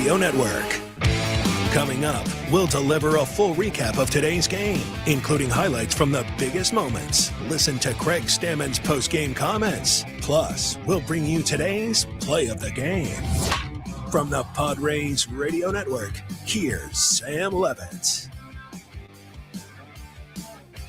Radio Network. Coming up, we'll deliver a full recap of today's game, including highlights from the biggest moments. Listen to Craig Stammen's post-game comments. Plus, we'll bring you today's play of the game. From the Padres Radio Network, here's Sam Levitt.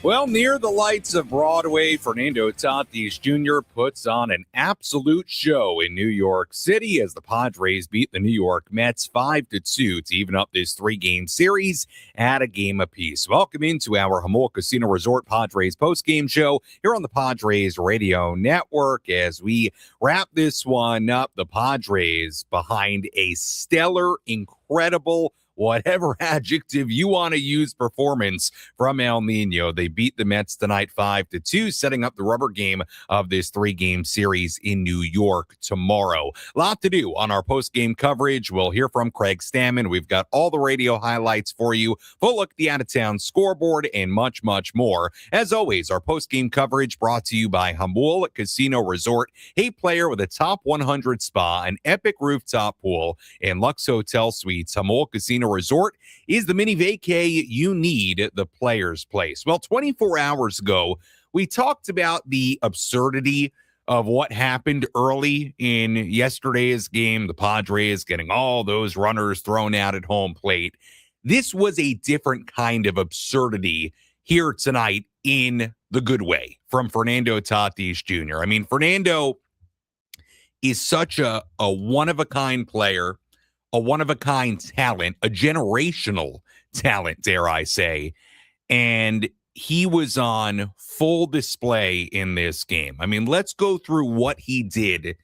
Well, near the lights of Broadway, Fernando Tatis Jr. puts on an absolute show in New York City as the Padres beat the New York Mets 5-2 to even up this three-game series at a game apiece. Welcome into our Jamul Casino Resort Padres postgame show here on the Padres Radio Network as we wrap this one up. The Padres behind a stellar, incredible, whatever adjective you want to use, performance from El Nino. They beat the Mets tonight 5-2, setting up the rubber game of this three-game series in New York tomorrow. A lot to do on our post-game coverage. We'll hear from Craig Stammen. We've got all the radio highlights for you, full look at the out-of-town scoreboard, and much, much more. As always, our post-game coverage brought to you by Jamul Casino Resort, a player with a top 100 spa, an epic rooftop pool, and Lux Hotel Suites. Jamul Casino Resort is the mini vacay you need, the player's place. Well, 24 hours ago, we talked about the absurdity of what happened early in yesterday's game, the Padres getting all those runners thrown out at home plate. This was a different kind of absurdity here tonight in the good way from Fernando Tatis Jr. I mean, Fernando is such a one-of-a-kind player, a one-of-a-kind talent, a generational talent, dare I say, and he was on full display in this game. I mean, let's go through what he did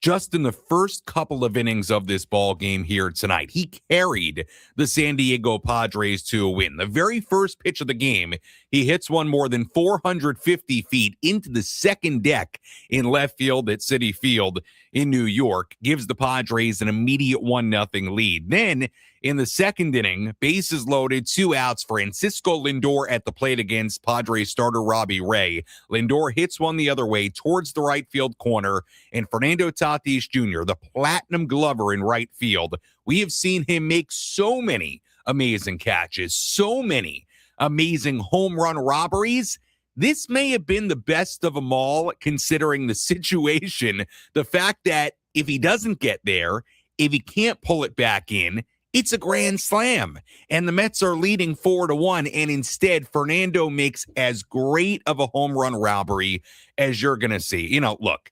just in the first couple of innings of this ball game here tonight. He carried the San Diego Padres to a win. The very first pitch of the game, he hits one more than 450 feet into the second deck in left field at Citi Field in New York, gives the Padres an immediate 1-0 lead. Then, in the second inning, bases loaded, 2 outs, Francisco Lindor at the plate against Padres starter Robbie Ray. Lindor hits one the other way towards the right field corner, and Fernando Tatis Jr., the platinum glover in right field, we have seen him make so many amazing catches, so many amazing home run robberies. This may have been the best of them all, considering the situation. The fact that if he doesn't get there, if he can't pull it back in, it's a grand slam. And the Mets are leading 4-1. And instead, Fernando makes as great of a home run robbery as you're going to see. You know, look,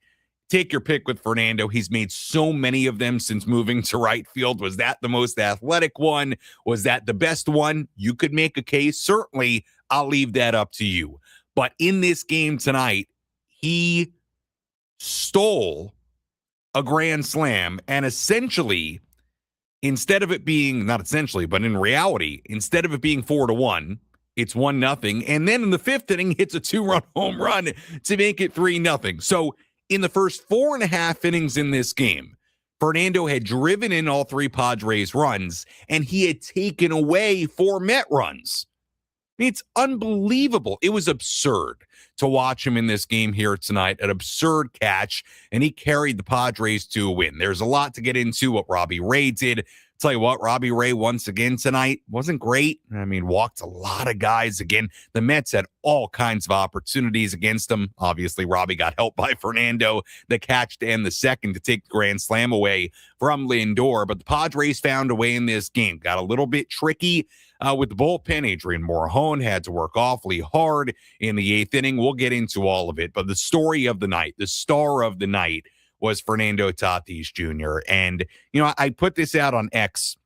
take your pick with Fernando. He's made so many of them since moving to right field. Was that the most athletic one? Was that the best one? You could make a case. Certainly, I'll leave that up to you. But in this game tonight, he stole a grand slam, and essentially, instead of it being, not essentially, but in reality, instead of it being 4-1, it's 1-0. And then in the fifth inning, hits a 2-run home run to make it 3-0. So in the first 4.5 innings in this game, Fernando had driven in all 3 Padres runs, and he had taken away 4 Met runs. It's unbelievable. It was absurd to watch him in this game here tonight. An absurd catch, and he carried the Padres to a win. There's a lot to get into what Robbie Ray did. Tell you what, Robbie Ray once again tonight wasn't great. I mean, walked a lot of guys again. The Mets had all kinds of opportunities against him. Obviously, Robbie got helped by Fernando, the catch to end the second to take the grand slam away from Lindor. But the Padres found a way in this game. Got a little bit tricky with the bullpen. Adrian Morejon had to work awfully hard in the 8th inning. We'll get into all of it. But the story of the night, the star of the night, was Fernando Tatis Jr. And, you know, I put this out on X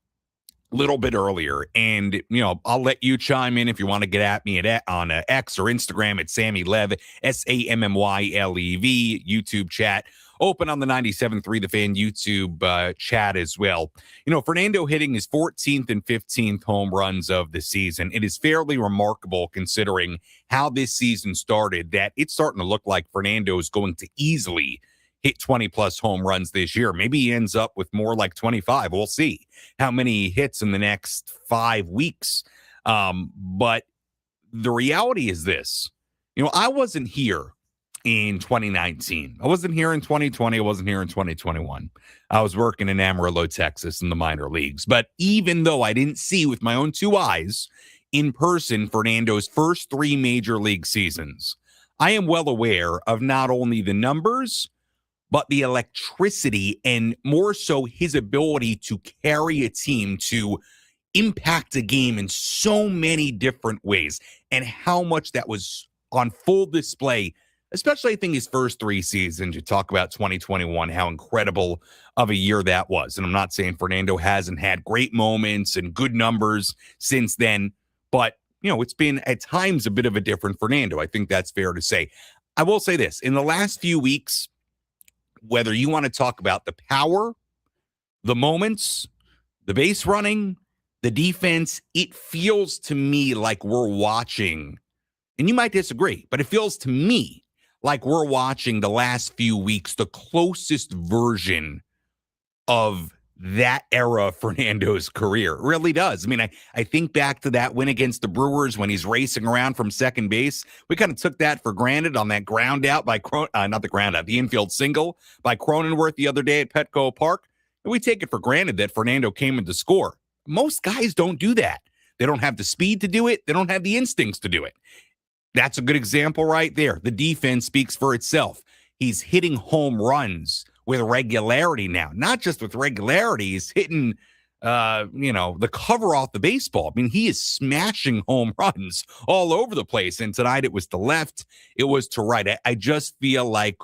a little bit earlier, and, you know, I'll let you chime in if you want to get at me on X or Instagram at Sammy Lev, SAMMYLEV, YouTube chat. Open on the 97.3 The Fan YouTube chat as well. You know, Fernando hitting his 14th and 15th home runs of the season. It is fairly remarkable considering how this season started, that it's starting to look like Fernando is going to easily hit 20-plus home runs this year. Maybe he ends up with more like 25. We'll see how many he hits in the next 5 weeks. But the reality is this. You know, I wasn't here in 2019. I wasn't here in 2020. I wasn't here in 2021. I was working in Amarillo, Texas in the minor leagues. But even though I didn't see with my own two eyes in person Fernando's first 3 major league seasons, I am well aware of not only the numbers, but the electricity and more so his ability to carry a team, to impact a game in so many different ways, and how much that was on full display, especially I think his first 3 seasons. You talk about 2021, how incredible of a year that was. And I'm not saying Fernando hasn't had great moments and good numbers since then, but it's been at times a bit of a different Fernando. I think that's fair to say. I will say this, in the last few weeks, whether you want to talk about the power, the moments, the base running, the defense, it feels to me like we're watching, and you might disagree, but it feels to me like we're watching the last few weeks the closest version of that era of Fernando's career. It really does. I mean, I think back to that win against the Brewers when he's racing around from second base. We kind of took that for granted on that ground out by the infield single by Cronenworth the other day at Petco Park. And we take it for granted that Fernando came in to score. Most guys don't do that. They don't have the speed to do it. They don't have the instincts to do it. That's a good example right there. The defense speaks for itself. He's hitting home runs with regularity now. Not just with regularity, he's hitting, the cover off the baseball. I mean, he is smashing home runs all over the place. And tonight it was to left, it was to right. I just feel like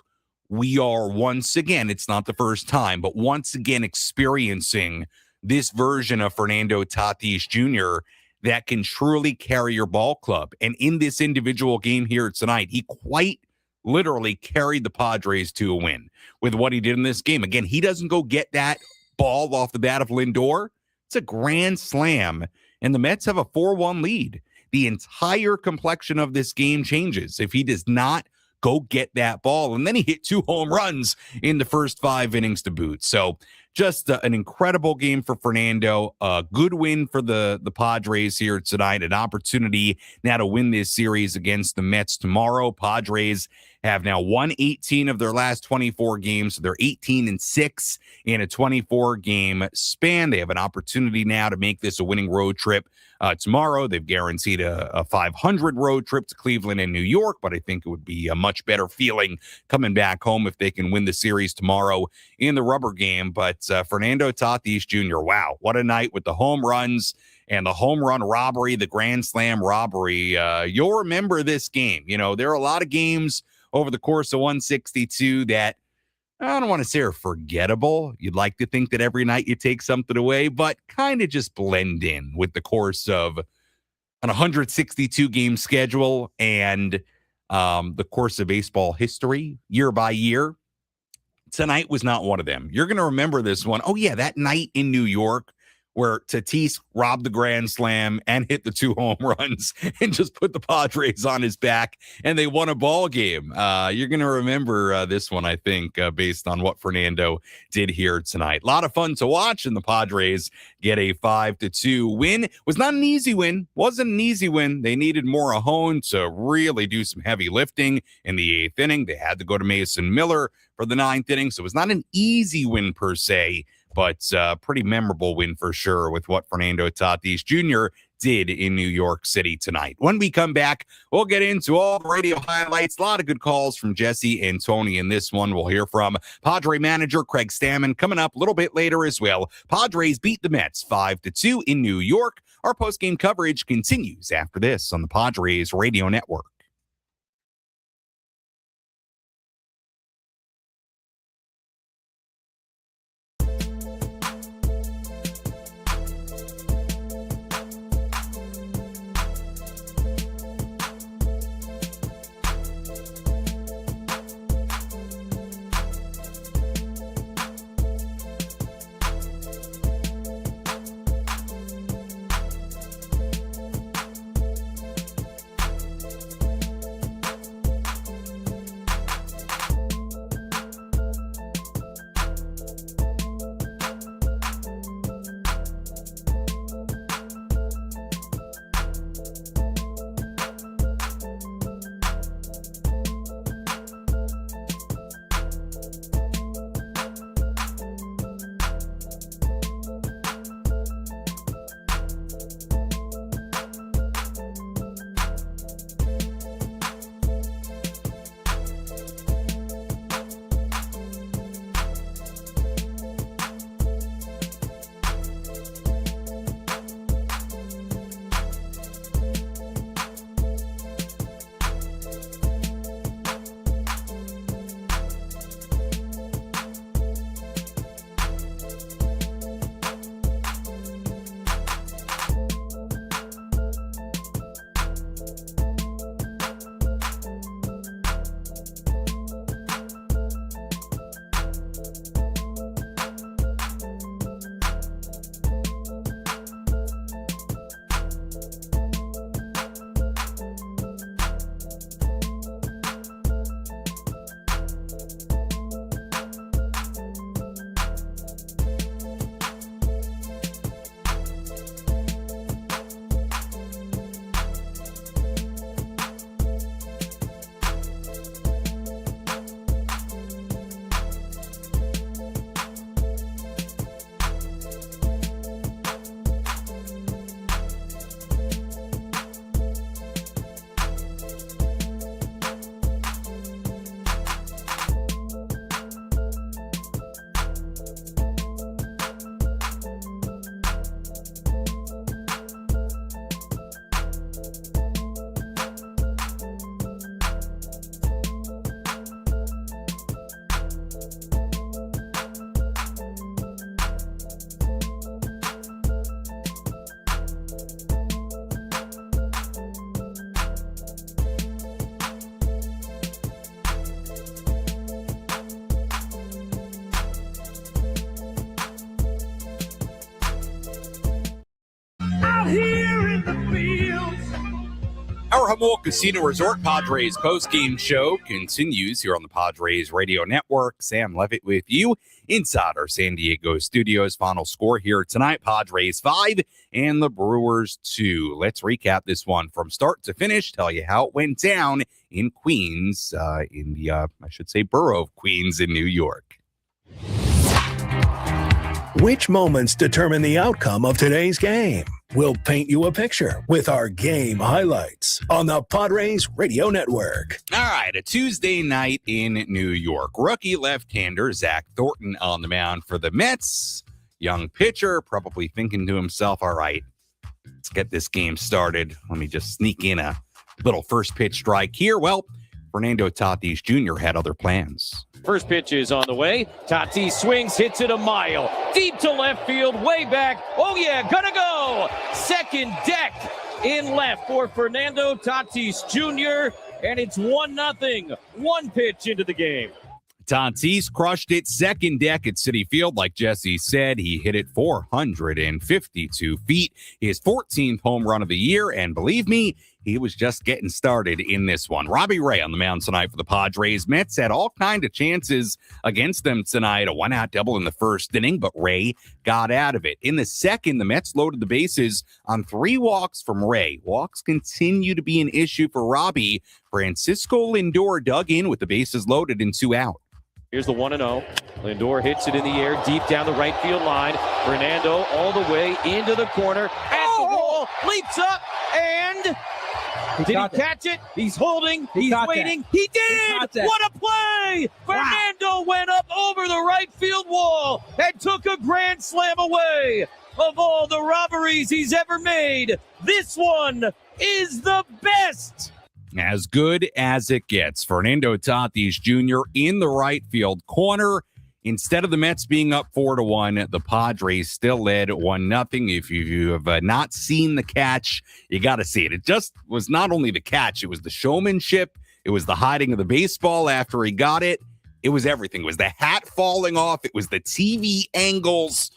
we are once again, it's not the first time, but once again experiencing this version of Fernando Tatis Jr. that can truly carry your ball club. And in this individual game here tonight, he quite literally carried the Padres to a win with what he did in this game. Again, he doesn't go get that ball off the bat of Lindor. It's a grand slam, and the Mets have a 4-1 lead. The entire complexion of this game changes if he does not go get that ball. And then he hit 2 home runs in the first 5 innings to boot. So just an incredible game for Fernando. A good win for the Padres here tonight. An opportunity now to win this series against the Mets tomorrow. Padres have now won 18 of their last 24 games. So they're 18-6 in a 24-game span. They have an opportunity now to make this a winning road trip tomorrow. They've guaranteed a 500 road trip to Cleveland and New York, but I think it would be a much better feeling coming back home if they can win the series tomorrow in the rubber game. But Fernando Tatis Jr., wow, what a night with the home runs and the home run robbery, the grand slam robbery. You'll remember this game. There are a lot of games over the course of 162 that I don't want to say are forgettable. You'd like to think that every night you take something away, but kind of just blend in with the course of an 162 game schedule and the course of baseball history year by year. Tonight was not one of them. You're going to remember this one. Oh, yeah, that night in New York where Tatis robbed the grand slam and hit the 2 home runs and just put the Padres on his back, and they won a ball game. You're going to remember this one, I think, based on what Fernando did here tonight. A lot of fun to watch, and the Padres get a 5-2 win. Was not an easy win. Wasn't an easy win. They needed Morahone to really do some heavy lifting in the 8th inning. They had to go to Mason Miller for the 9th inning, so it was not an easy win per se, but pretty memorable win for sure with what Fernando Tatis Jr. did in New York City tonight. When we come back, we'll get into all the radio highlights. A lot of good calls from Jesse and Tony in this one. We'll hear from Padre manager Craig Stammen coming up a little bit later as well. Padres beat the Mets 5-2 in New York. Our postgame coverage continues after this on the Padres Radio Network. Our Jamul Casino Resort Padres postgame show continues here on the Padres Radio Network. Sam Levitt with you inside our San Diego studios. Final score here tonight, Padres 5 and the Brewers 2. Let's recap this one from start to finish, tell you how it went down in Queens, in the, borough of Queens in New York. Which moments determine the outcome of today's game? We'll paint you a picture with our game highlights on the Padres Radio Network. All right, a Tuesday night in New York. Rookie left-hander Zach Thornton on the mound for the Mets. Young pitcher probably thinking to himself, all right, let's get this game started. Let me just sneak in a little first pitch strike here. Well, Fernando Tatis Jr. had other plans. First pitch is on the way. Tatis swings, hits it a mile. Deep to left field, way back. Oh, yeah, gonna go. Second deck in left for Fernando Tatis Jr., and it's 1-0. One pitch into the game. Tatis crushed it second deck at Citi Field. Like Jesse said, he hit it 452 feet. His 14th home run of the year, and believe me, he was just getting started in this one. Robbie Ray on the mound tonight for the Padres. Mets had all kinds of chances against them tonight. A one-out double in the first inning, but Ray got out of it. In the second, the Mets loaded the bases on 3 walks from Ray. Walks continue to be an issue for Robbie. Francisco Lindor dug in with the bases loaded and 2 out. Here's the 1-0. Lindor hits it in the air, deep down the right field line. Fernando all the way into the corner. At the wall, leaps up, and... Did he catch it? He's holding. He's waiting. He did! What a play! Fernando went up over the right field wall and took a grand slam away. Of all the robberies he's ever made, this one is the best. As good as it gets. Fernando Tatis Jr. in the right field corner. Instead of the Mets being up 4-1, the Padres still led 1-0. If you have not seen the catch, you got to see it. It just was not only the catch, it was the showmanship. It was the hiding of the baseball after he got it. It was everything. It was the hat falling off. It was the TV angles.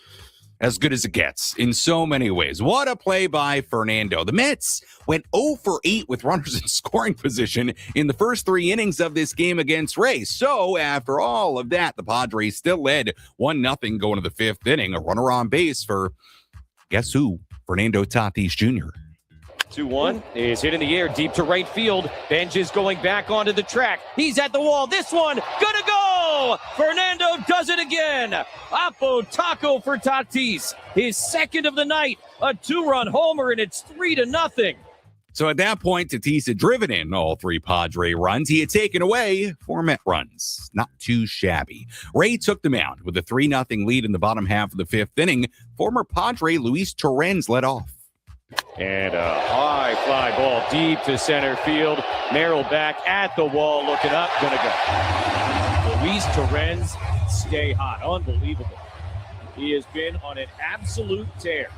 As good as it gets in so many ways. What a play by Fernando. The Mets went 0 for 8 with runners in scoring position in the first 3 innings of this game against Ray. So after all of that, the Padres still led 1-0 going to the 5th inning. A runner on base for, guess who? Fernando Tatis Jr. 2-1 is hit in the air, deep to right field. Benj is going back onto the track. He's at the wall. This one, gonna go! Fernando does it again. Apo Taco for Tatis. His second of the night. A 2-run homer, and it's 3-0. So at that point, Tatis had driven in all 3 Padre runs. He had taken away 4 Met runs. Not too shabby. Ray took the mound with a 3-0 lead in the bottom half of the 5th inning. Former Padre Luis Torrens led off. And a high fly ball deep to center field. Merrill back at the wall, looking up, gonna go. Luis Torrens, stay hot. Unbelievable. He has been on an absolute tear.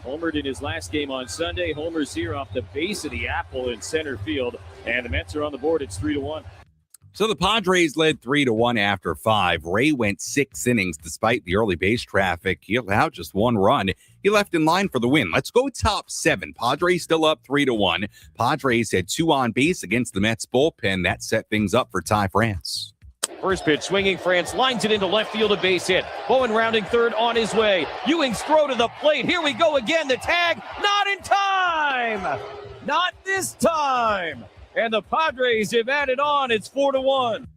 Homered in his last game on Sunday. Homers here off the base of the apple in center field. And the Mets are on the board. It's 3-1. So the Padres led 3-1 after 5. Ray went 6 innings despite the early base traffic. He allowed just 1 run. He left in line for the win. Let's go top 7. Padres still up 3-1. Padres had 2 on base against the Mets bullpen. That set things up for Ty France. First pitch swinging, France lines it into left field, a base hit. Bowen rounding third on his way. Ewing's throw to the plate. Here we go again. The tag, not in time. Not this time. And the Padres have added on. It's 4-1.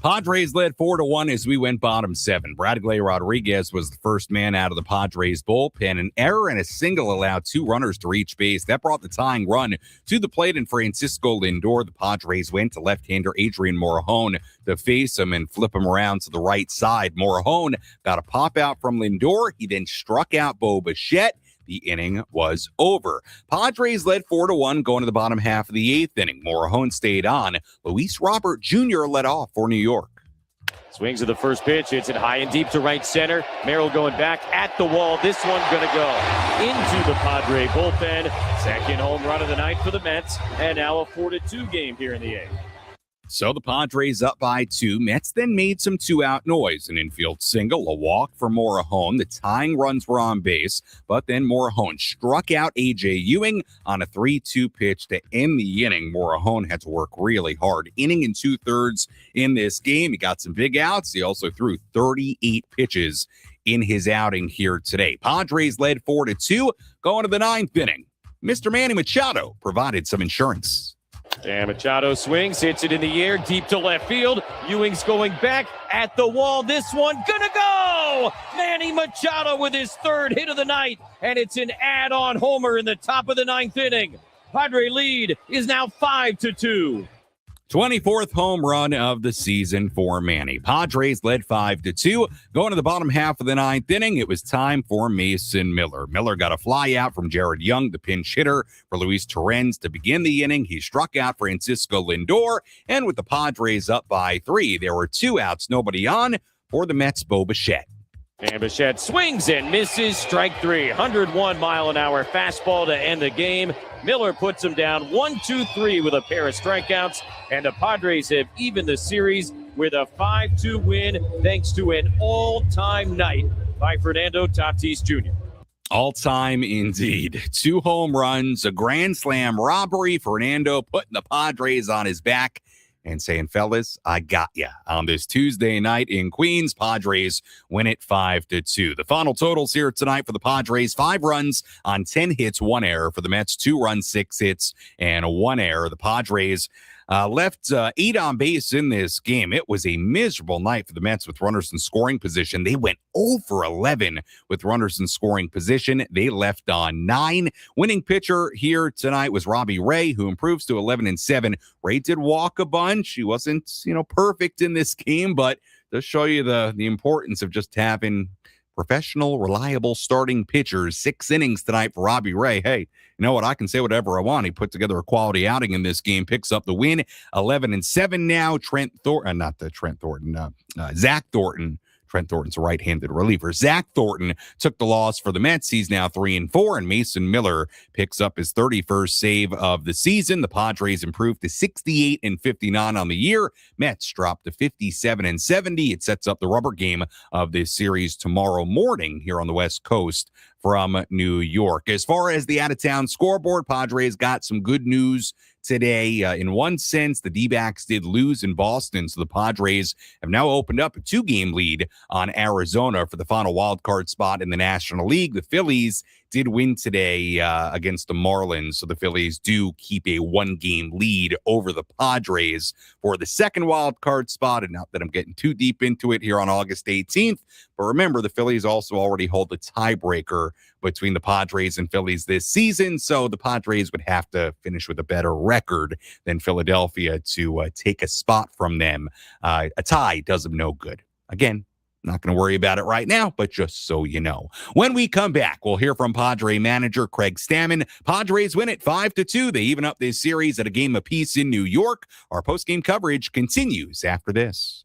Padres led 4-1 as we went bottom 7. Bradley Rodriguez was the first man out of the Padres bullpen. An error and a single allowed 2 runners to reach base. That brought the tying run to the plate, and Francisco Lindor. The Padres went to left-hander Adrian Morejon to face him and flip him around to the right side. Morejon got a pop out from Lindor. He then struck out Bo Bichette. The inning was over. Padres led 4-1 going to the bottom half of the 8th inning. Morejon stayed on. Luis Robert Jr. led off for New York. Swings at the first pitch. Hits it high and deep to right center. Merrill going back at the wall. This one going to go into the Padre bullpen. Second home run of the night for the Mets. And now a 4-2 game here in the 8th. So the Padres up by 2. Mets then made some 2-out noise. An infield single, a walk for Morahone. The tying runs were on base, but then Morahone struck out A.J. Ewing on a 3-2 pitch to end the inning. Morahone had to work really hard. Inning and 2/3 in this game. He got some big outs. He also threw 38 pitches in his outing here today. Padres led 4-2 going to the 9th inning. Mr. Manny Machado provided some insurance. And Machado swings, hits it in the air, deep to left field. Ewing's going back at the wall. This one gonna go! Manny Machado with his 3rd hit of the night, and it's an add-on homer in the top of the 9th inning. Padre lead is now 5-2. 24th home run of the season for Manny. Padres led 5-2. Going to the bottom half of the 9th inning, it was time for Mason Miller. Miller got a fly out from Jared Young, the pinch hitter for Luis Torrens to begin the inning. He struck out Francisco Lindor, and with the Padres up by 3, there were 2 outs, nobody on for the Mets' Bo Bichette. And Bichette swings and misses. Strike 3. 101-mile-an-hour fastball to end the game. Miller puts him down 1-2-3 with a pair of strikeouts. And the Padres have evened the series with a 5-2 win thanks to an all-time night by Fernando Tatis Jr. All-time indeed. 2 home runs, a grand slam robbery. Fernando putting the Padres on his back and saying, fellas, I got ya. On this Tuesday night in Queens, Padres win it 5-2. The final totals here tonight for the Padres: 5 runs on 10 hits, 1 error. For the Mets, 2 runs, 6 hits, and 1 error. The Padres left 8 on base in this game. It was a miserable night for the Mets with runners in scoring position. They went 0 for 11 with runners in scoring position. They left on 9. Winning pitcher here tonight was Robbie Ray, who improves to 11-7. Ray did walk a bunch. He wasn't, perfect in this game, but does show you the importance of just having professional, reliable starting pitchers. 6 innings tonight for Robbie Ray. Hey, you know what? I can say whatever I want. He put together a quality outing in this game, picks up the win. 11-7 now. Zach Thornton. Trent Thornton's a right-handed reliever. Zach Thornton took the loss for the Mets. He's now 3-4, and Mason Miller picks up his 31st save of the season. The Padres improved to 68-59 on the year. Mets dropped to 57-70. It sets up the rubber game of this series tomorrow morning here on the West Coast from New York. As far as the out-of-town scoreboard, Padres got some good news today. In one sense, the D-backs did lose in Boston, so the Padres have now opened up a 2-game lead on Arizona for the final wild card spot in the National League. The Phillies did win today against the Marlins, so the Phillies do keep a 1-game lead over the Padres for the second wild card spot. And not that I'm getting too deep into it here on August 18th, but remember, the Phillies also already hold the tiebreaker between the Padres and Phillies this season, so the Padres would have to finish with a better record than Philadelphia to take a spot from them. A tie does them no good. Again, not going to worry about it right now, but just so you know. When we come back, we'll hear from Padre manager Craig Stammen. Padres win it 5-2. They even up this series at a game apiece in New York. Our postgame coverage continues after this.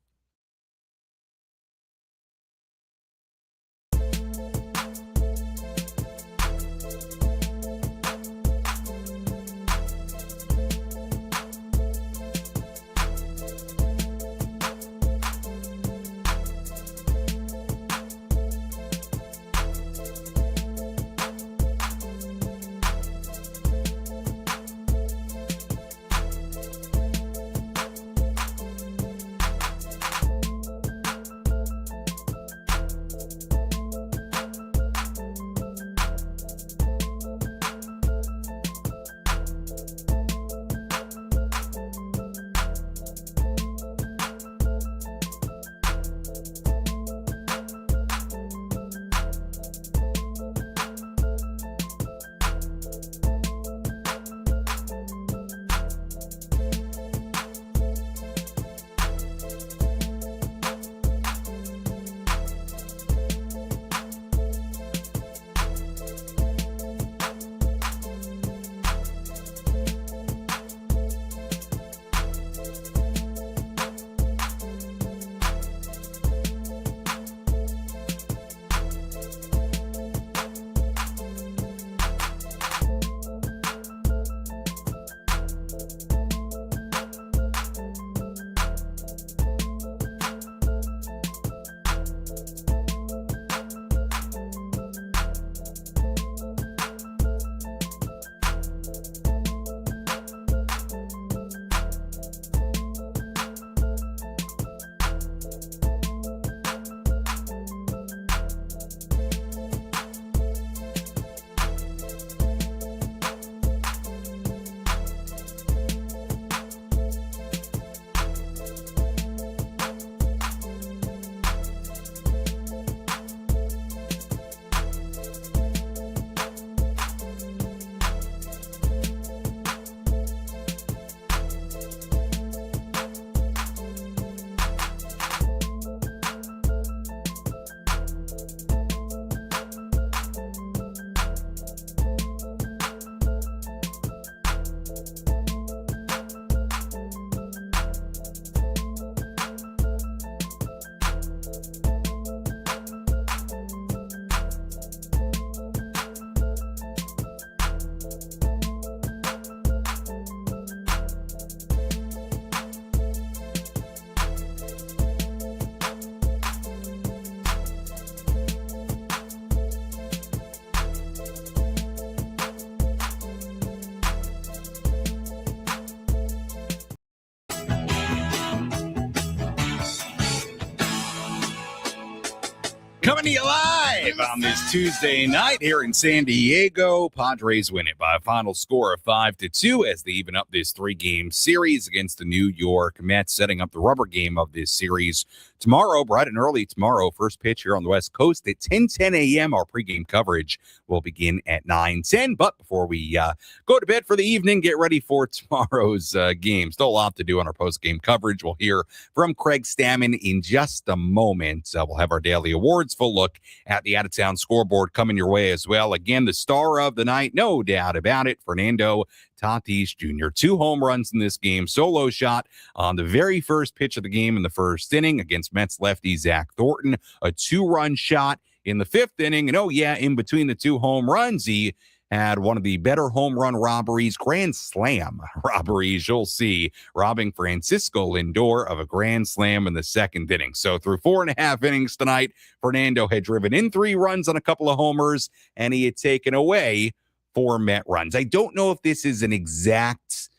Coming to you live on this Tuesday night here in San Diego. Padres win it by a final score of 5-2 as they even up this 3-game series against the New York Mets, setting up the rubber game of this series tomorrow, bright and early tomorrow. First pitch here on the West Coast at 10:10 a.m. Our pregame coverage will begin at 9:10. But before we go to bed for the evening, get ready for tomorrow's game. Still a lot to do on our postgame coverage. We'll hear from Craig Stammen in just a moment. We'll have our daily awards, full look at the out-of-town scoreboard coming your way as well. Again, the star of the night, no doubt about it, Fernando Tatis Jr. 2 home runs in this game. Solo shot on the very first pitch of the game in the first inning against Mets lefty Zach Thornton. A 2-run shot in the 5th inning. And in between the 2 home runs, he had one of the better home run robberies, grand slam robberies, you'll see, robbing Francisco Lindor of a grand slam in the 2nd inning. So through 4.5 innings tonight, Fernando had driven in 3 runs on a couple of homers, and he had taken away 4 Met runs. I don't know if this is an exact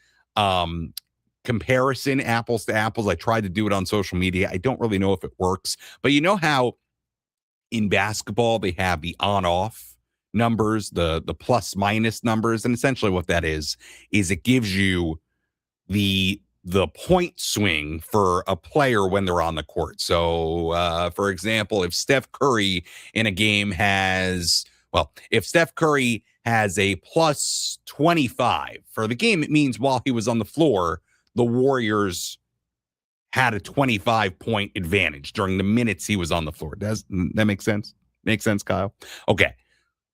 comparison, apples to apples. I tried to do it on social media. I don't really know if it works. But you know how in basketball they have the on-off numbers, the plus minus numbers, and essentially what that is it gives you the point swing for a player when they're on the court. So for example, if Steph Curry in a game has a plus 25 for the game, it means while he was on the floor, the Warriors had a 25-point advantage during the minutes he was on the floor. Does that make sense? Make sense, Kyle? Okay.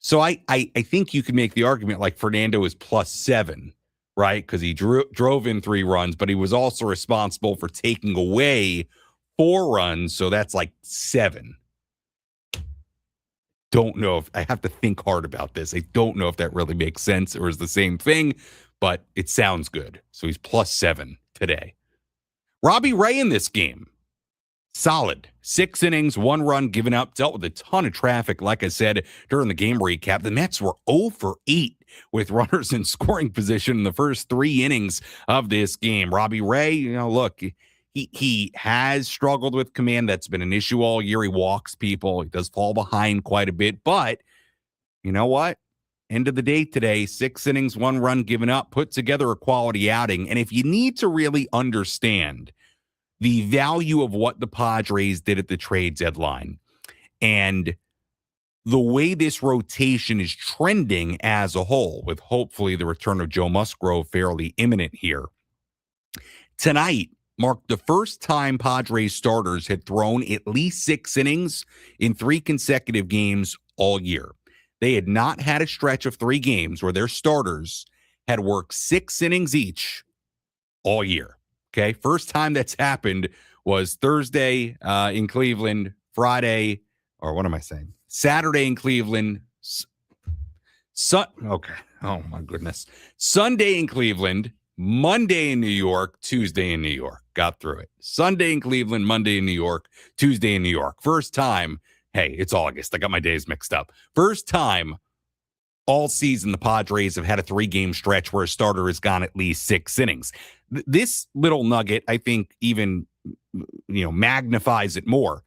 So I think you could make the argument like Fernando is plus 7, right? Because he drove in 3 runs, but he was also responsible for taking away 4 runs. So that's like 7. Don't know if I have to think hard about this. I don't know if that really makes sense or is the same thing, but it sounds good. So he's plus 7 today. Robbie Ray in this game. Solid. 6 innings, 1 run given up, dealt with a ton of traffic. Like I said during the game recap, the Mets were 0 for 8 with runners in scoring position in the first 3 innings of this game. Robbie Ray, look, he has struggled with command. That's been an issue all year. He walks people. He does fall behind quite a bit. But you know what? End of the day today, 6 innings, 1 run given up, put together a quality outing. And if you need to really understand the value of what the Padres did at the trade deadline and the way this rotation is trending as a whole, with hopefully the return of Joe Musgrove fairly imminent here, tonight marked the first time Padres starters had thrown at least 6 innings in 3 consecutive games all year. They had not had a stretch of 3 games where their starters had worked 6 innings each all year. Okay, first time that's happened was Thursday in Cleveland, Saturday in Cleveland. Oh my goodness. Sunday in Cleveland, Monday in New York, Tuesday in New York. Got through it. Sunday in Cleveland, Monday in New York, Tuesday in New York. First time, hey, it's August. I got my days mixed up. First time all season the Padres have had a 3-game stretch where a starter has gone at least 6 innings. This little nugget, I think, even magnifies it more.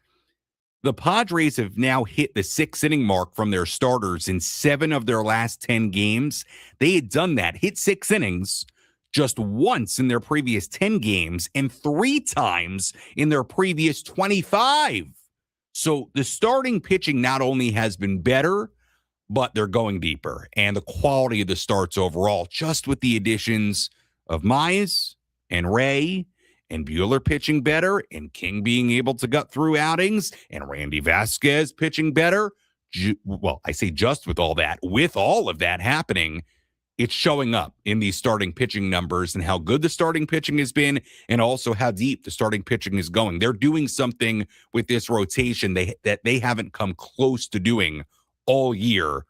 The Padres have now hit the 6-inning mark from their starters in 7 of their last 10 games. They had done that, hit 6 innings just once in their previous 10 games and 3 times in their previous 25. So the starting pitching not only has been better, but they're going deeper. And the quality of the starts overall, just with the additions of Mize and Ray and Buehler pitching better and King being able to gut through outings and Randy Vasquez pitching better. Well, I say just with all that, with all of that happening, it's showing up in these starting pitching numbers and how good the starting pitching has been and also how deep the starting pitching is going. They're doing something with this rotation that they haven't come close to doing all year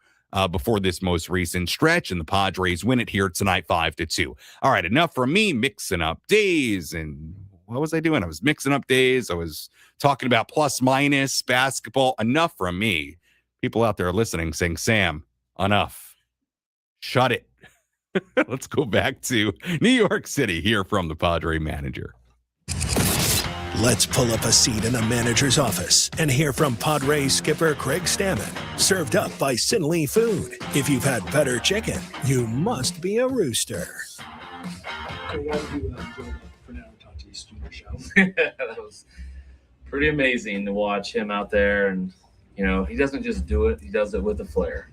before this most recent stretch, and the Padres win it here tonight 5-2. All right, enough from me mixing up days. And what was I doing? I was mixing up days. I was talking about plus minus basketball. Enough from me. People out there listening saying, Sam, enough. Shut it. Let's go back to New York City, hear from the Padre manager. Let's pull up a seat in the manager's office and hear from Padres skipper Craig Stammen. Served up by Sinley Food. If you've had better chicken, you must be a rooster. So why did you enjoy the Fernando Tatis Jr. show? That was pretty amazing to watch him out there. And, you know, he doesn't just do it. He does it with a flair.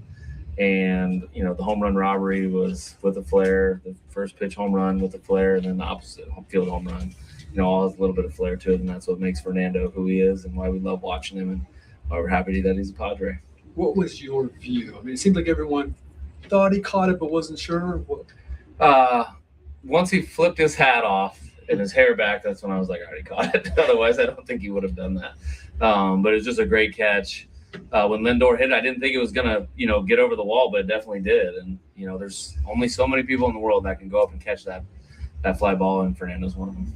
And, you know, the home run robbery was with a flair, the first pitch home run with a flair, and then the opposite field home run. You know, all has a little bit of flair to it, and that's what makes Fernando who he is and why we love watching him and why we're happy that he's a Padre. What was your view? I mean, it seemed like everyone thought he caught it but wasn't sure. Once he flipped his hat off and his hair back, that's when I was like, I already caught it. Otherwise, I don't think he would have done that. But it was just a great catch. When Lindor hit it, I didn't think it was going to, you know, get over the wall, but it definitely did. And, you know, there's only so many people in the world that can go up and catch that fly ball, and Fernando's one of them.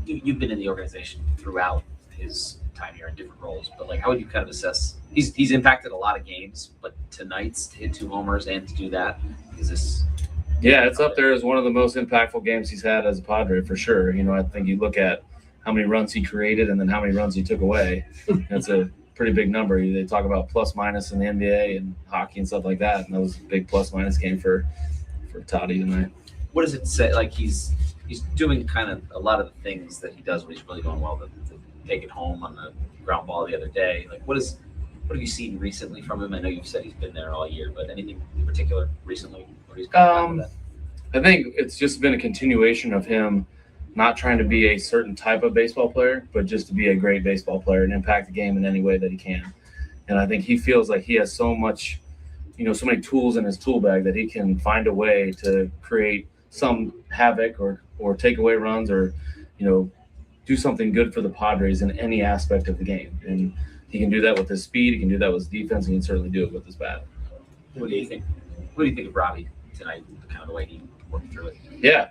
You've been in the organization throughout his time here in different roles, but like, how would you kind of assess? He's impacted a lot of games, but tonight's to hit 2 homers and to do that, is this? Yeah, it's up there as one of the most impactful games he's had as a Padre for sure. You know, I think you look at how many runs he created and then how many runs he took away. That's a pretty big number. They talk about plus minus in the NBA and hockey and stuff like that, and that was a big plus minus game for Toddy tonight. What does it say? Like he's doing kind of a lot of the things that he does when he's really going well. To take it home on the ground ball the other day. Like what have you seen recently from him? I know you've said he's been there all year, but anything in particular recently where he's come back to that? I think it's just been a continuation of him not trying to be a certain type of baseball player, but just to be a great baseball player and impact the game in any way that he can. And I think he feels like he has so much, you know, so many tools in his tool bag that he can find a way to create some havoc or take away runs or, you know, do something good for the Padres in any aspect of the game. And he can do that with his speed. He can do that with his defense. And he can certainly do it with his bat. What do you think? What do you think of Robbie tonight? Kind of the way he worked through it. Yeah,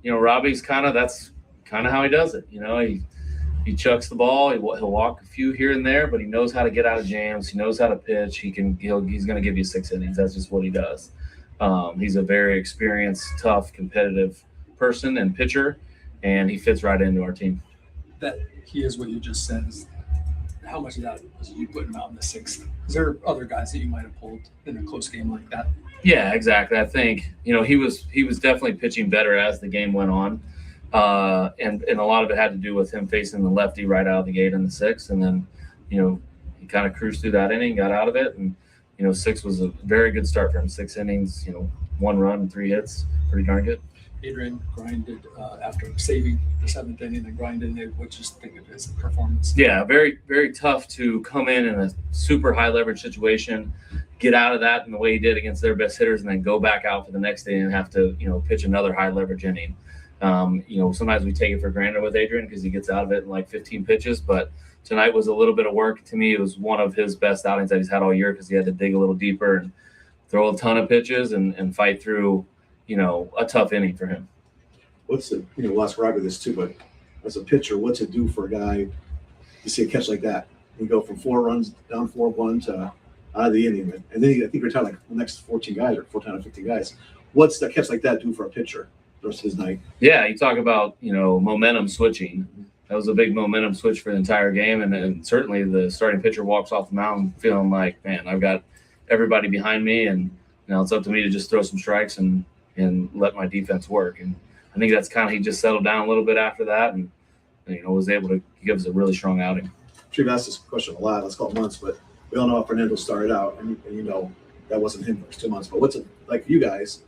you know, Robbie's that's kind of how he does it. You know, he chucks the ball. He'll walk a few here and there, but he knows how to get out of jams. He knows how to pitch. He's going to give you 6 innings. That's just what he does. He's a very experienced, tough, competitive person and pitcher, and he fits right into our team. That he is what you just said. How much of that was you putting him out in the 6th? Is there other guys that you might have pulled in a close game like that? Yeah, exactly. I think, you know, he was definitely pitching better as the game went on. And a lot of it had to do with him facing the lefty right out of the gate in the 6th. And then, you know, he kind of cruised through that inning, got out of it. And, you know, 6 was a very good start for him. 6 innings, you know, 1 run and 3 hits. Pretty darn good. Adrian grinded after saving the 7th inning and grinded it. What you think of his performance? Yeah, very, very tough to come in a super high leverage situation, get out of that in the way he did against their best hitters, and then go back out for the next day and have to, you know, pitch another high leverage inning. You know, sometimes we take it for granted with Adrian because he gets out of it in like 15 pitches, but tonight was a little bit of work. To me, it was one of his best outings that he's had all year because he had to dig a little deeper and throw a ton of pitches and fight through, you know, a tough inning for him. What's the, you know, we'll ask Robbie this too, but as a pitcher, what's it do for a guy to see a catch like that? You go from 4 runs down 4-1 to out of the inning. And then I think you're talking like the next 14 guys or 14 or 15 guys. What's that catch like that do for a pitcher the rest of his night? Yeah, you talk about, you know, momentum switching. That was a big momentum switch for the entire game. And certainly the starting pitcher walks off the mound feeling like, man, I've got everybody behind me, and now it's up to me to just throw some strikes and let my defense work. And I think that's kind of, he just settled down a little bit after that and you know, was able to give us a really strong outing. I'm sure you've asked this question a lot, let's call it months, but we all know how Fernando started out, and you know that wasn't him for 2 months. But what's it like for you guys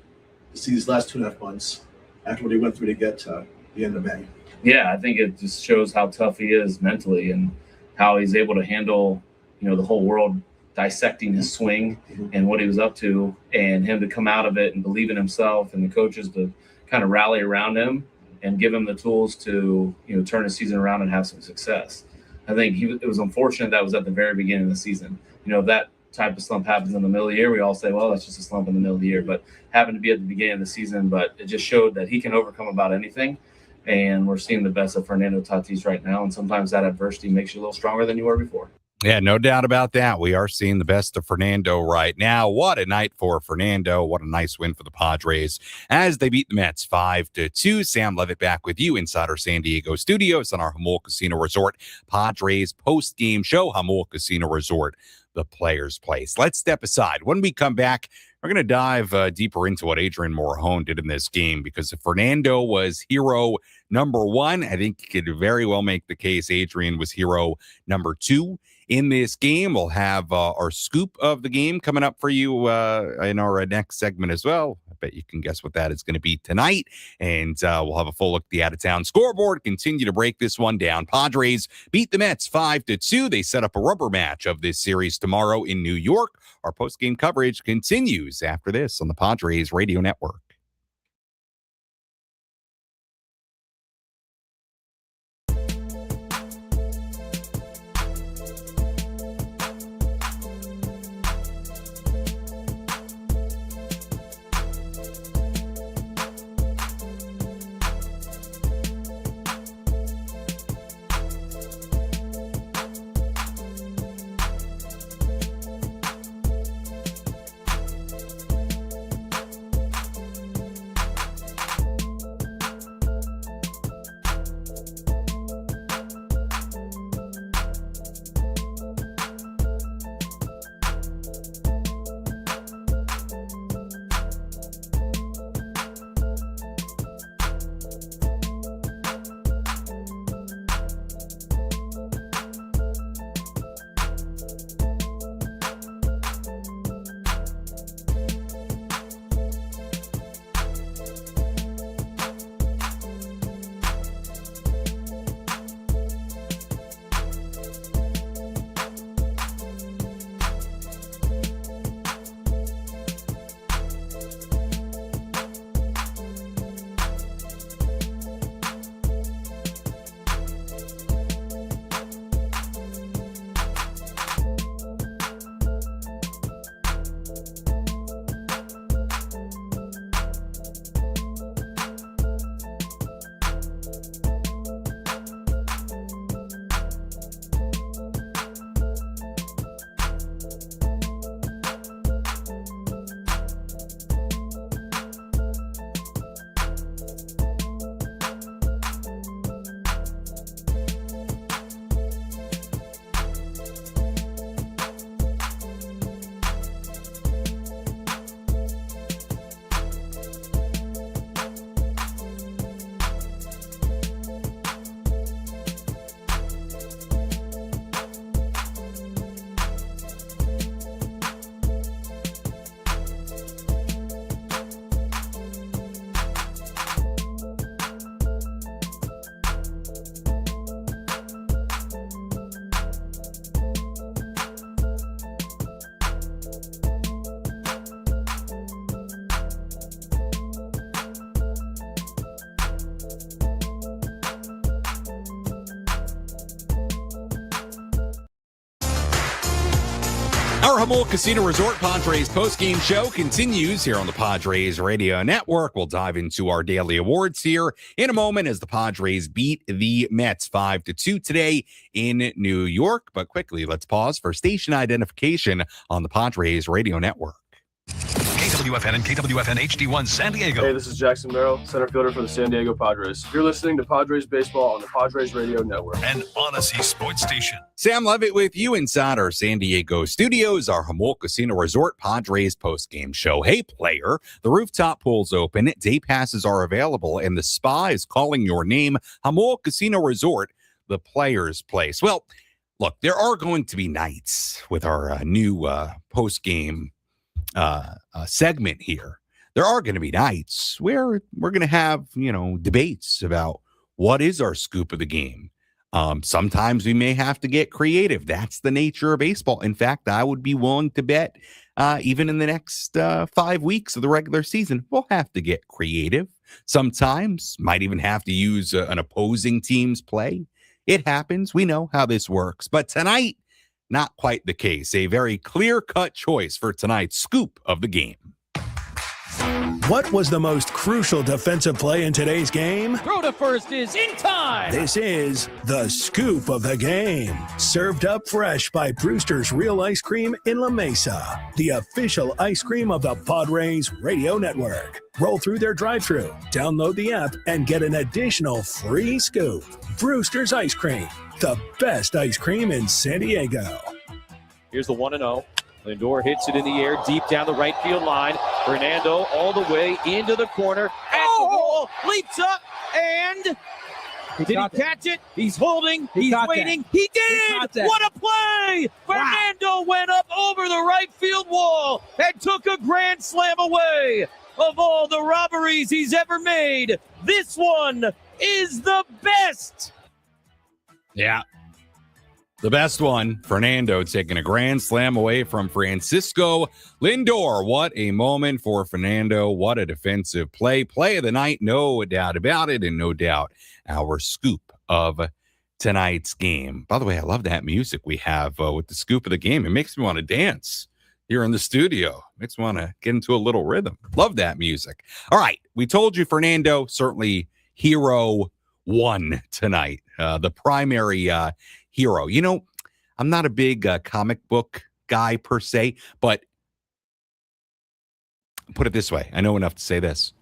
to see these last 2.5 months after what he went through to get to the end of May? Yeah, I think it just shows how tough he is mentally and how he's able to handle, you know, the whole world dissecting his swing and what he was up to, and him to come out of it and believe in himself, and the coaches to kind of rally around him and give him the tools to, you know, turn his season around and have some success. I think it was unfortunate that was at the very beginning of the season. You know, if that type of slump happens in the middle of the year, we all say, well, that's just a slump in the middle of the year, but happened to be at the beginning of the season. But it just showed that he can overcome about anything. And we're seeing the best of Fernando Tatis right now. And sometimes that adversity makes you a little stronger than you were before. Yeah, no doubt about that. We are seeing the best of Fernando right now. What a night for Fernando. What a nice win for the Padres as they beat the Mets 5-2. Sam Levitt back with you inside our San Diego studios on our Jamul Casino Resort Padres post-game show. Jamul Casino Resort, the Players' Place. Let's step aside. When we come back, we're going to dive deeper into what Adrian Morejon did in this game, because if Fernando was hero number one, I think you could very well make the case Adrian was hero number two in this game. We'll have our scoop of the game coming up for you in our next segment as well. I bet you can guess what that is going to be tonight. And we'll have a full look at the out-of-town scoreboard. Continue to break this one down. Padres beat the Mets 5-2. They set up a rubber match of this series tomorrow in New York. Our post-game coverage continues after this on the Padres Radio Network. Our Jamul Casino Resort Padres postgame show continues here on the Padres Radio Network. We'll dive into our daily awards here in a moment as the Padres beat the Mets 5-2 today in New York. But quickly, let's pause for station identification on the Padres Radio Network. KWFN and KWFN HD1 San Diego. Hey, this is Jackson Merrill, center fielder for the San Diego Padres. You're listening to Padres Baseball on the Padres Radio Network. An Odyssey Sports Station. Sam Levitt with you inside our San Diego studios, our Jamul Casino Resort Padres postgame show. Hey, player, the rooftop pool's open, day passes are available, and the spa is calling your name. Jamul Casino Resort, the Players' Place. Well, look, there are going to be nights with our new postgame segment here. There are going to be nights where we're going to have, debates about what is our scoop of the game. Sometimes we may have to get creative. That's the nature of baseball. In fact, I would be willing to bet even in the next 5 weeks of the regular season, we'll have to get creative. Sometimes might even have to use an opposing team's play. It happens. We know how this works. But tonight, not quite the case. A very clear-cut choice for tonight's scoop of the game. What was the most crucial defensive play in today's game? Throw to first is in time. This is the scoop of the game. Served up fresh by Brewster's Real Ice Cream in La Mesa, the official ice cream of the Padres Radio Network. Roll through their drive-thru, download the app, and get an additional free scoop. Brewster's Ice Cream, the best ice cream in San Diego. Here's the 1-0. Lindor hits it in the air, deep down the right field line. Fernando all the way into the corner, at the wall, leaps up, and did he catch it? He's holding, he's waiting. He did! What a play! Fernando went up over the right field wall and took a grand slam away. Of all the robberies he's ever made, this one is the best. Yeah. The best one, Fernando taking a grand slam away from Francisco Lindor. What a moment for Fernando. What a defensive play. Play of the night, no doubt about it, and no doubt our scoop of tonight's game. By the way, I love that music we have with the scoop of the game. It makes me want to dance here in the studio. Makes me want to get into a little rhythm. Love that music. All right, we told you Fernando, certainly hero one tonight. The primary hero. You know, I'm not a big comic book guy per se, but put it this way. I know enough to say this.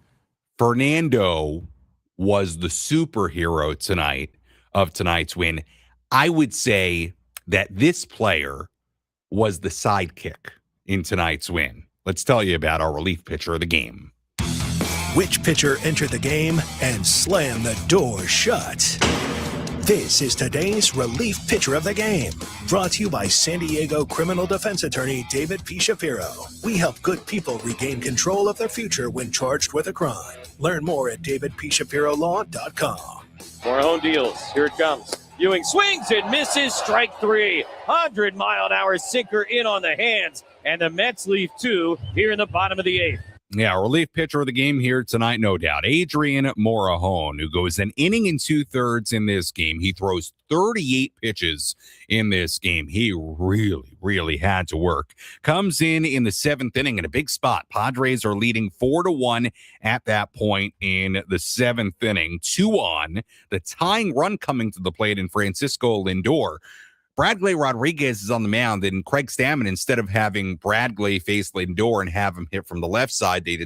Fernando was the superhero tonight of tonight's win. I would say that this player was the sidekick in tonight's win. Let's tell you about our relief pitcher of the game. Which pitcher entered the game and slammed the door shut? This is today's relief pitcher of the game, brought to you by San Diego criminal defense attorney David P. Shapiro. We help good people regain control of their future when charged with a crime. Learn more at davidpshapirolaw.com. Morejon deals. Here it comes. Ewing swings and misses. Strike three. 100-mile-an-hour sinker in on the hands. And the Mets leave two here in the bottom of the eighth. Yeah, relief pitcher of the game here tonight, no doubt. Adrian Morejon, who goes an inning and 2/3 in this game. He throws 38 pitches in this game. He really had to work. Comes in the 7th inning in a big spot. Padres are leading 4-1 at that point in the 7th inning. 2 on. The tying run coming to the plate in Francisco Lindor. Bradley Rodriguez is on the mound, and Craig Stammen, instead of having Bradley face Lindor and have him hit from the left side, they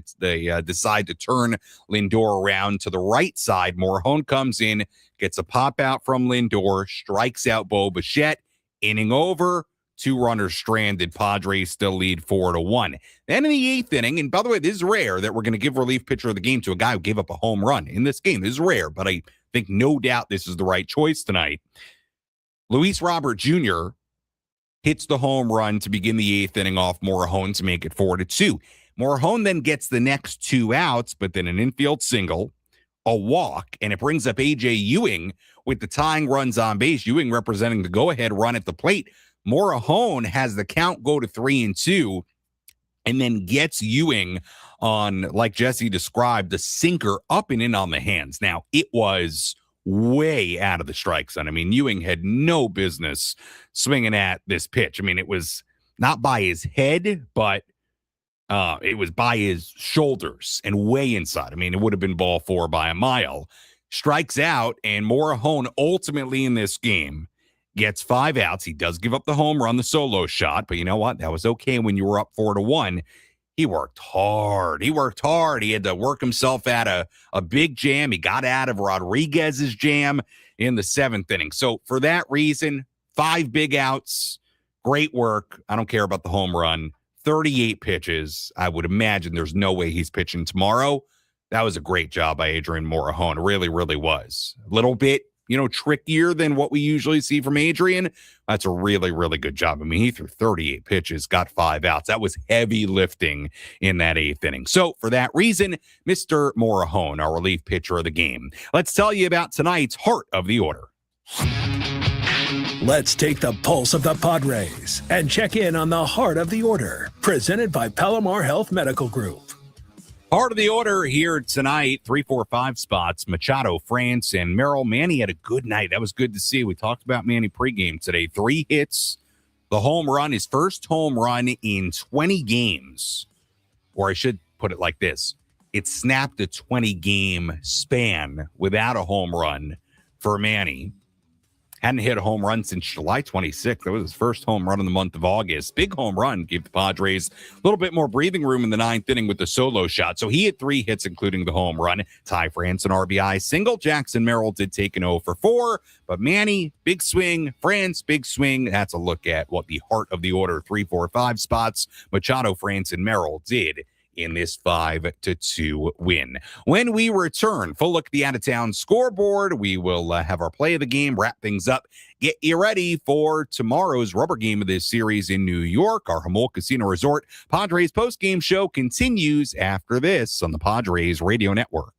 decide to turn Lindor around to the right side. Morejon comes in, gets a pop out from Lindor, strikes out Bo Bichette. Inning over, 2 runners stranded. Padres still lead 4-1. Then in the 8th inning, and by the way, this is rare that we're going to give relief pitcher of the game to a guy who gave up a home run in this game. This is rare, but I think no doubt this is the right choice tonight. Luis Robert Jr. hits the home run to begin the 8th inning off Morejon to make it 4-2. Morejon then gets the next 2 outs, but then an infield single, a walk, and it brings up A.J. Ewing with the tying runs on base. Ewing representing the go-ahead run at the plate. Morejon has the count go to 3-2, and then gets Ewing on, like Jesse described, the sinker up and in on the hands. Now, it was way out of the strike zone. I mean, Ewing had no business swinging at this pitch. I mean, it was not by his head, but it was by his shoulders and way inside. I mean, it would have been ball 4 by a mile. Strikes out, and Morejon ultimately in this game gets 5 outs. He does give up the home run, the solo shot, but you know what? That was okay when you were up 4-1. He worked hard. He had to work himself out of a big jam. He got out of Rodriguez's jam in the 7th inning. So for that reason, 5 big outs, great work. I don't care about the home run. 38 pitches. I would imagine there's no way he's pitching tomorrow. That was a great job by Adrian Morejon. It really was. A little bit, trickier than what we usually see from Adrian. That's a really good job. I mean, he threw 38 pitches, got 5 outs. That was heavy lifting in that 8th inning. So for that reason, Mr. Morejon, our relief pitcher of the game. Let's tell you about tonight's heart of the order. Let's take the pulse of the Padres and check in on the heart of the order, presented by Palomar Health Medical Group. Part of the order here tonight, 3, 4, 5 spots, Machado, France, and Merrill. Manny had a good night. That was good to see. We talked about Manny pregame today. 3 hits, the home run, his first home run in 20 games. Or I should put it like this. It snapped a 20-game span without a home run for Manny. Hadn't hit a home run since July 26th. That was his first home run in the month of August. Big home run gave the Padres a little bit more breathing room in the ninth inning with the solo shot. So he had 3 hits, including the home run. Ty France, an RBI single. Jackson Merrill did take an 0 for 4. But Manny, big swing. France, big swing. That's a look at what the heart of the order 3, 4, 5 spots Machado, France, and Merrill did in this 5-2 win. When we return, full look at the out-of-town scoreboard. We will have our play of the game, wrap things up, get you ready for tomorrow's rubber game of this series in New York, our Jamul Casino Resort. Padres postgame show continues after this on the Padres Radio Network.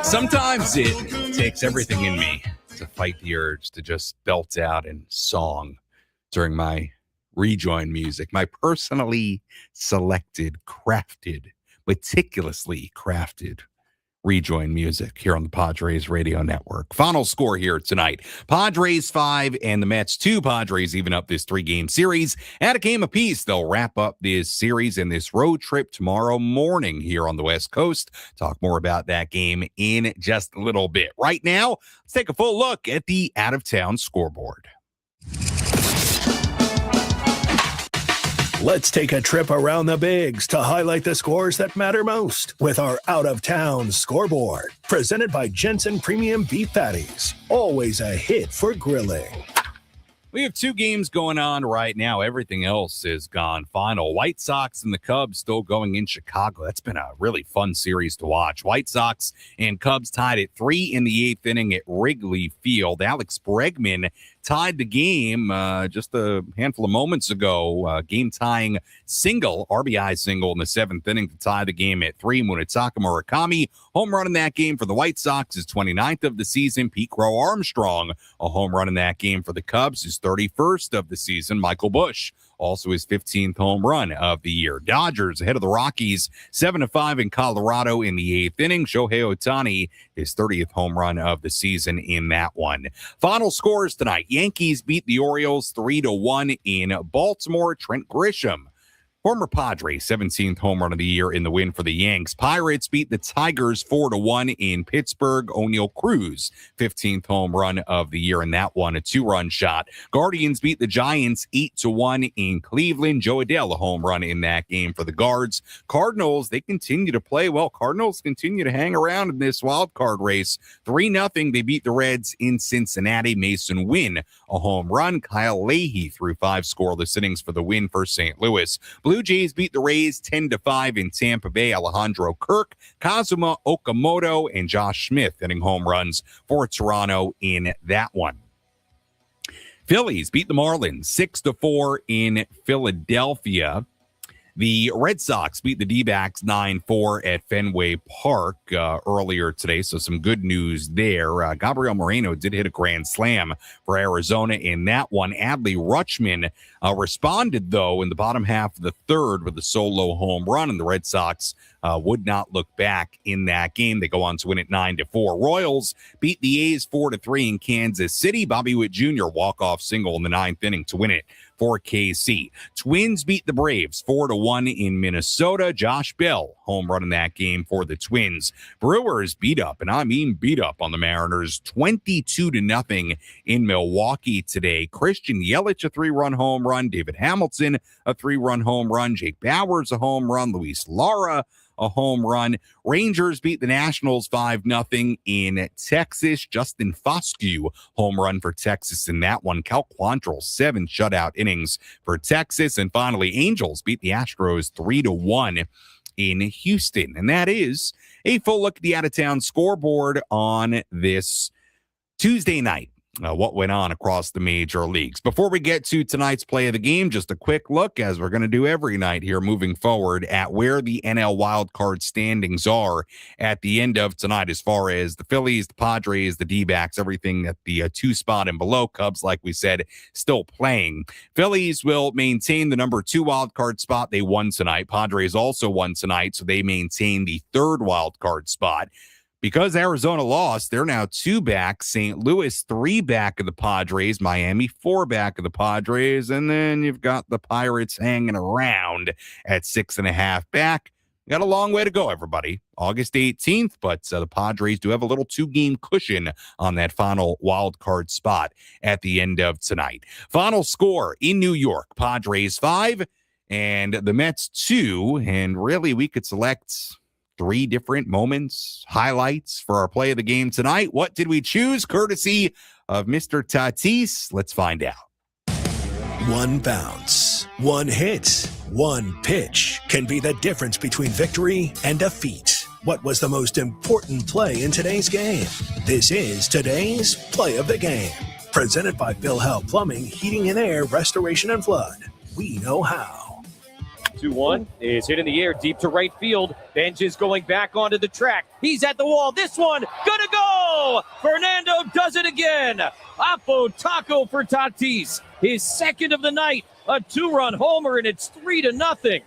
Sometimes it takes everything in me to fight the urge to just belt out in song during my rejoin music, my personally selected, crafted, meticulously crafted rejoin music here on the Padres Radio Network. Final score here tonight. Padres 5 and the Mets 2. Padres even up this 3-game series. At a game apiece, they'll wrap up this series and this road trip tomorrow morning here on the West Coast. Talk more about that game in just a little bit. Right now, let's take a full look at the out-of-town scoreboard. Let's take a trip around the bigs to highlight the scores that matter most with our out-of-town scoreboard. Presented by Jensen Premium Beef Patties. Always a hit for grilling. We have two games going on right now. Everything else is gone final. White Sox and the Cubs still going in Chicago. That's been a really fun series to watch. White Sox and Cubs tied at 3 in the 8th inning at Wrigley Field. Alex Bregman tied the game just a handful of moments ago. Game-tying single, RBI single in the 7th inning to tie the game at 3. Munetaka Murakami, home run in that game for the White Sox, his 29th of the season. Pete Crow Armstrong, a home run in that game for the Cubs, his 31st of the season. Michael Busch, also his 15th home run of the year. Dodgers ahead of the Rockies, 7-5 in Colorado in the 8th inning. Shohei Ohtani, his 30th home run of the season in that one. Final scores tonight. Yankees beat the Orioles 3-1 in Baltimore. Trent Grisham, former Padre, 17th home run of the year in the win for the Yanks. Pirates beat the Tigers 4-1 in Pittsburgh. O'Neal Cruz, 15th home run of the year in that one, a 2-run shot. Guardians beat the Giants 8-1 in Cleveland. Joe Adele, a home run in that game for the Guards. Cardinals, they continue to play well. Cardinals continue to hang around in this wild card race. 3-0, they beat the Reds in Cincinnati. Mason Wynn, a home run. Kyle Leahy threw 5 scoreless innings for the win for St. Louis. Blue Jays beat the Rays 10-5 in Tampa Bay. Alejandro Kirk, Kazuma Okamoto, and Josh Smith hitting home runs for Toronto in that one. Phillies beat the Marlins 6-4 in Philadelphia. The Red Sox beat the D-backs 9-4 at Fenway Park earlier today, so some good news there. Gabriel Moreno did hit a grand slam for Arizona in that one. Adley Rutschman responded, though, in the bottom half of the third with a solo home run, and the Red Sox would not look back in that game. They go on to win it 9-4. Royals beat the A's 4-3 in Kansas City. Bobby Witt Jr. walk-off single in the 9th inning to win it for KC. Twins beat the Braves 4-1 in Minnesota. Josh Bell, home run in that game for the Twins. Brewers beat up, and I mean beat up, on the Mariners 22-0 in Milwaukee today. Christian Yelich, a 3-run home run. David Hamilton, a 3-run home run. Jake Bauers, a home run. Luis Lara, a home run. Rangers beat the Nationals 5-0 in Texas. Justin Foscue, home run for Texas in that one. Cal Quantrill, 7 shutout innings for Texas. And finally, Angels beat the Astros 3-1 in Houston. And that is a full look at the out-of-town scoreboard on this Tuesday night. What went on across the major leagues. Before we get to tonight's play of the game, just a quick look, as we're going to do every night here moving forward, at where the NL wildcard standings are at the end of tonight, as far as the Phillies, the Padres, the D-backs, everything at the 2 spot and below. Cubs, like we said, still playing. Phillies will maintain the number 2 wildcard spot. They won tonight. Padres also won tonight, so they maintain the 3rd wildcard spot. Because Arizona lost, they're now 2 back. St. Louis 3 back of the Padres. Miami 4 back of the Padres. And then you've got the Pirates hanging around at 6.5 back. Got a long way to go, everybody. August 18th, but the Padres do have a little 2-game cushion on that final wild card spot at the end of tonight. Final score in New York, Padres 5 and the Mets 2. And really, we could select 3 different moments, highlights for our play of the game tonight. What did we choose? Courtesy of Mr. Tatis. Let's find out. One bounce, one hit, one pitch can be the difference between victory and defeat. What was the most important play in today's game? This is today's play of the game. Presented by Bill Howe Plumbing, Heating and Air, Restoration and Flood. We know how. 2-1 is hit in the air, deep to right field. Benj is going back onto the track. He's at the wall. This one, gonna go! Fernando does it again. Apo Taco for Tatis. His 2nd of the night. A 2-run homer, and it's 3-0.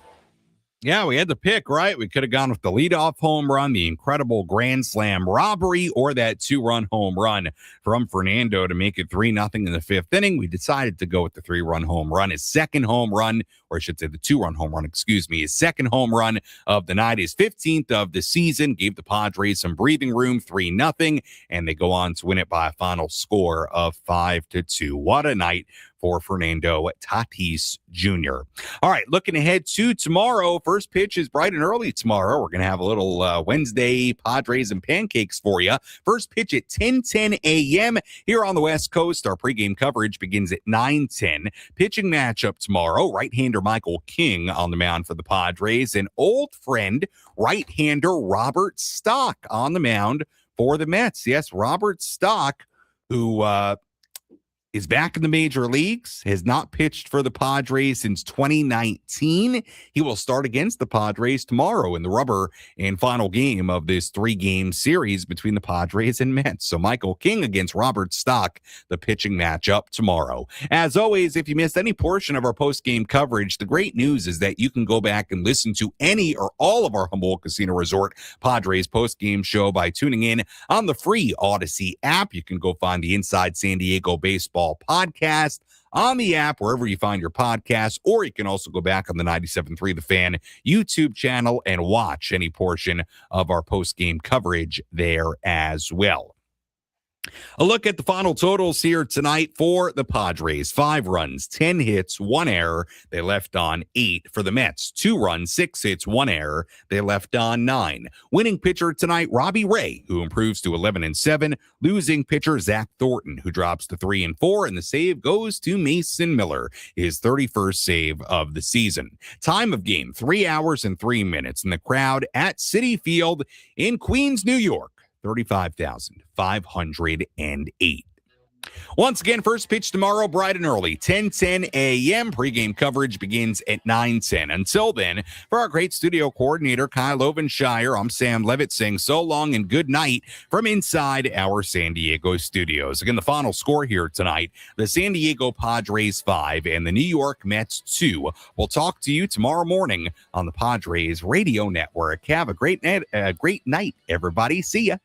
Yeah, we had the pick, right? We could have gone with the leadoff home run, the incredible grand slam robbery, or that 2-run home run from Fernando to make it 3-0 in the 5th inning. We decided to go with the 3-run home run. His 2nd home run, or I should say the 2-run home run, his 2nd home run of the night, his 15th of the season, gave the Padres some breathing room, 3-0, and they go on to win it by a final score of 5-2. What a night for Fernando Tatis Jr. All right, looking ahead to tomorrow. First pitch is bright and early tomorrow. We're going to have a little Wednesday Padres and pancakes for you. First pitch at 10:10 a.m. here on the West Coast. Our pregame coverage begins at 9:10. Pitching matchup tomorrow, right-hander Michael King on the mound for the Padres, and old friend right-hander Robert Stock on the mound for the Mets. Yes, Robert Stock, who is back in the major leagues, has not pitched for the Padres since 2019. He will start against the Padres tomorrow in the rubber and final game of this 3-game series between the Padres and Mets. So Michael King against Robert Stock, the pitching matchup tomorrow. As always, if you missed any portion of our post-game coverage, the great news is that you can go back and listen to any or all of our Humboldt Casino Resort Padres post-game show by tuning in on the free Odyssey app. You can go find the Inside San Diego Baseball podcast on the app, wherever you find your podcasts, or you can also go back on the 97.3 The Fan YouTube channel and watch any portion of our post-game coverage there as well. A look at the final totals here tonight for the Padres. 5 runs, 10 hits, 1 error. They left on 8. For the Mets, 2 runs, 6 hits, 1 error. They left on 9. Winning pitcher tonight, Robbie Ray, who improves to 11-7. Losing pitcher, Zach Thornton, who drops to 3-4. And the save goes to Mason Miller, his 31st save of the season. Time of game, 3 hours and 3 minutes. And the crowd at Citi Field in Queens, New York, 35,508. Once again, first pitch tomorrow, bright and early, 10:10 a.m. Pre-game coverage begins at 9:10. Until then, for our great studio coordinator, Kyle Lovenshire, I'm Sam Levitt saying so long and good night from inside our San Diego studios. Again, the final score here tonight, the San Diego Padres 5 and the New York Mets 2. We'll talk to you tomorrow morning on the Padres Radio Network. Have a great night, everybody. See ya.